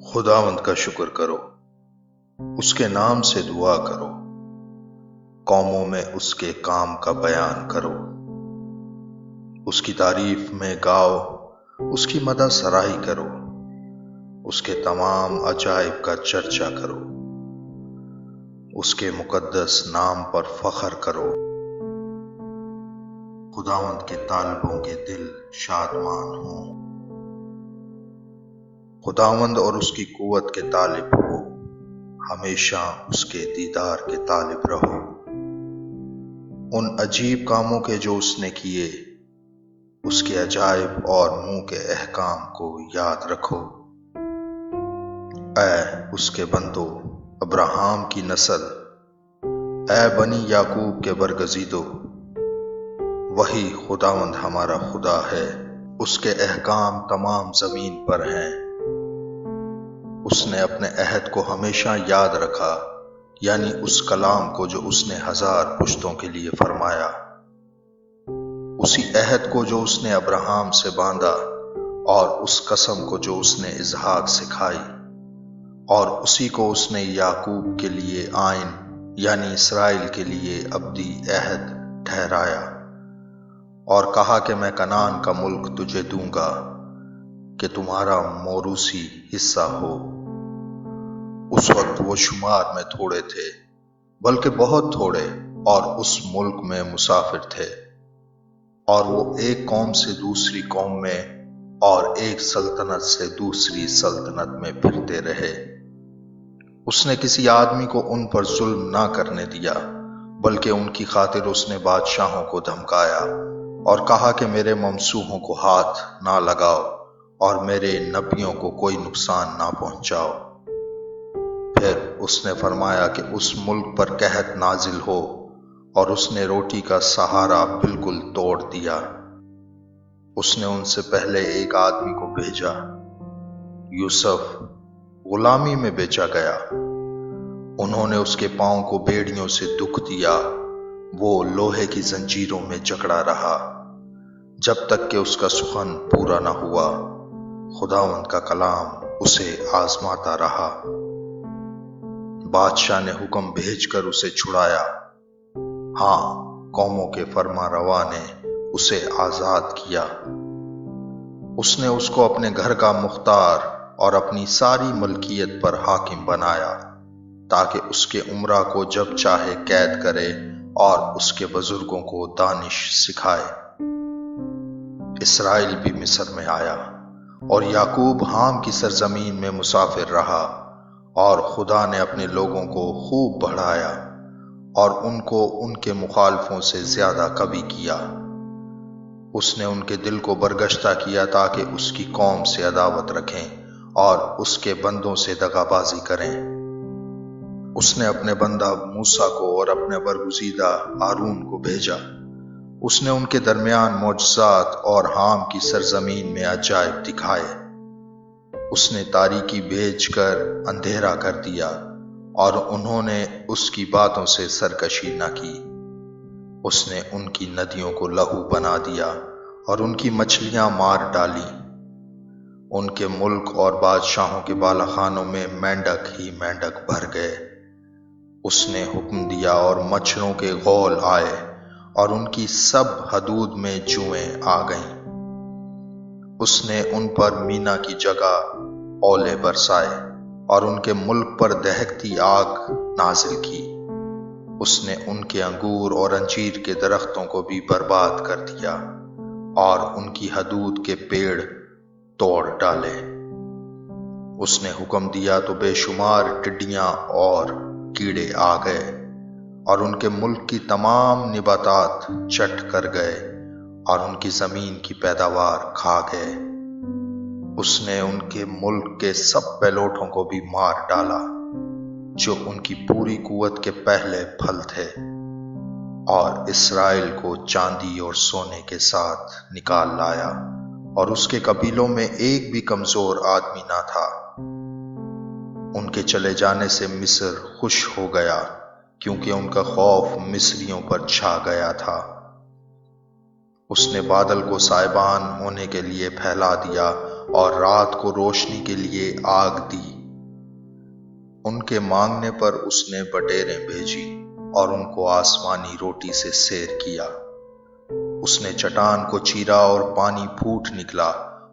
خداوند کا شکر کرو، اس کے نام سے دعا کرو، قوموں میں اس کے کام کا بیان کرو، اس کی تعریف میں گاؤ، اس کی مدح سرائی کرو، اس کے تمام عجائب کا چرچا کرو، اس کے مقدس نام پر فخر کرو۔ خداوند کے طالبوں کے دل شادمان ہوں، خداوند اور اس کی قوت کے طالب ہو، ہمیشہ اس کے دیدار کے طالب رہو۔ ان عجیب کاموں کے جو اس نے کیے، اس کے عجائب اور منہ کے احکام کو یاد رکھو۔ اے اس کے بندو ابراہیم کی نسل، اے بنی یعقوب کے برگزیدو، وہی خداوند ہمارا خدا ہے، اس کے احکام تمام زمین پر ہیں۔ اس نے اپنے عہد کو ہمیشہ یاد رکھا، یعنی اس کلام کو جو اس نے 1000 پشتوں کے لیے فرمایا، اسی عہد کو جو اس نے ابراہیم سے باندھا، اور اس قسم کو جو اس نے اسحاق سے کھائی، اور اسی کو اس نے یعقوب کے لیے آئین یعنی اسرائیل کے لیے ابدی عہد ٹھہرایا، اور کہا کہ میں کنعان کا ملک تجھے دوں گا کہ تمہارا موروثی حصہ ہو۔ اس وقت وہ شمار میں تھوڑے تھے، بلکہ بہت تھوڑے، اور اس ملک میں مسافر تھے، اور وہ ایک قوم سے دوسری قوم میں اور ایک سلطنت سے دوسری سلطنت میں پھرتے رہے۔ اس نے کسی آدمی کو ان پر ظلم نہ کرنے دیا، بلکہ ان کی خاطر اس نے بادشاہوں کو دھمکایا اور کہا کہ میرے ممسوحوں کو ہاتھ نہ لگاؤ اور میرے نبیوں کو کوئی نقصان نہ پہنچاؤ۔ پھر اس نے فرمایا کہ اس ملک پر قحط نازل ہو، اور اس نے روٹی کا سہارا بالکل توڑ دیا۔ اس نے ان سے پہلے ایک آدمی کو بھیجا، یوسف غلامی میں بیچا گیا۔ انہوں نے اس کے پاؤں کو بیڑیوں سے دکھ دیا، وہ لوہے کی زنجیروں میں جکڑا رہا، جب تک کہ اس کا سخن پورا نہ ہوا۔ خداوند کا کلام اسے آزماتا رہا۔ بادشاہ نے حکم بھیج کر اسے چھڑایا۔ ہاں، قوموں کے فرما روا نے اسے آزاد کیا۔ اس نے اس کو اپنے گھر کا مختار اور اپنی ساری ملکیت پر حاکم بنایا، تاکہ اس کے امراء کو جب چاہے قید کرے اور اس کے بزرگوں کو دانش سکھائے۔ اسرائیل بھی مصر میں آیا، اور یعقوب حام کی سرزمین میں مسافر رہا، اور خدا نے اپنے لوگوں کو خوب بڑھایا اور ان کو ان کے مخالفوں سے زیادہ قوی کیا۔ اس نے ان کے دل کو برگشتہ کیا تاکہ اس کی قوم سے عداوت رکھیں اور اس کے بندوں سے دغا بازی کریں۔ اس نے اپنے بندہ موسیٰ کو اور اپنے برگزیدہ ہارون کو بھیجا۔ اس نے ان کے درمیان معجزات اور حام کی سرزمین میں عجائب دکھائے۔ اس نے تاریکی بھیج کر اندھیرا کر دیا، اور انہوں نے اس کی باتوں سے سرکشی نہ کی۔ اس نے ان کی ندیوں کو لہو بنا دیا اور ان کی مچھلیاں مار ڈالیں۔ ان کے ملک اور بادشاہوں کے بالا خانوں میں مینڈک ہی مینڈک بھر گئے۔ اس نے حکم دیا اور مچھروں کے غول آئے، اور ان کی سب حدود میں جوئیں آ گئیں۔ اس نے ان پر مینا کی جگہ اولے برسائے اور ان کے ملک پر دہکتی آگ نازل کی۔ اس نے ان کے انگور اور انجیر کے درختوں کو بھی برباد کر دیا، اور ان کی حدود کے پیڑ توڑ ڈالے۔ اس نے حکم دیا تو بے شمار ٹڈیاں اور کیڑے آ گئے، اور ان کے ملک کی تمام نباتات چٹ کر گئے، اور ان کی زمین کی پیداوار کھا گئے۔ اس نے ان کے ملک کے سب پہلوٹوں کو بھی مار ڈالا، جو ان کی پوری قوت کے پہلے پھل تھے، اور اسرائیل کو چاندی اور سونے کے ساتھ نکال لایا، اور اس کے قبیلوں میں ایک بھی کمزور آدمی نہ تھا۔ ان کے چلے جانے سے مصر خوش ہو گیا، کیونکہ ان کا خوف مصریوں پر چھا گیا تھا۔ اس نے بادل کو سائبان ہونے کے لیے پھیلا دیا، اور رات کو روشنی کے لیے آگ دی۔ ان کے مانگنے پر اس نے بٹیریں بھیجی اور ان کو آسمانی روٹی سے سیر کیا۔ اس نے چٹان کو چیرا اور پانی پھوٹ نکلا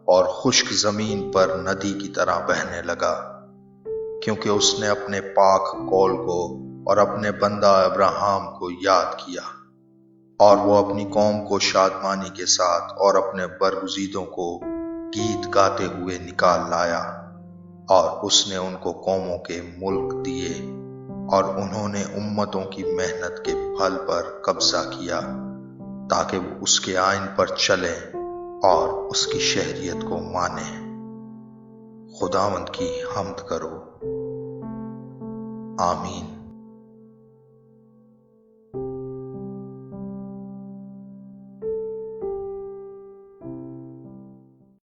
اور خشک زمین پر ندی کی طرح بہنے لگا، کیونکہ اس نے اپنے پاک قول کو اور اپنے بندہ ابراہیم کو یاد کیا، اور وہ اپنی قوم کو شادمانی کے ساتھ اور اپنے برگزیدوں کو گیت گاتے ہوئے نکال لایا، اور اس نے ان کو قوموں کے ملک دیے، اور انہوں نے امتوں کی محنت کے پھل پر قبضہ کیا، تاکہ وہ اس کے آئین پر چلیں اور اس کی شہریت کو مانیں۔ خداوند کی حمد کرو۔ آمین۔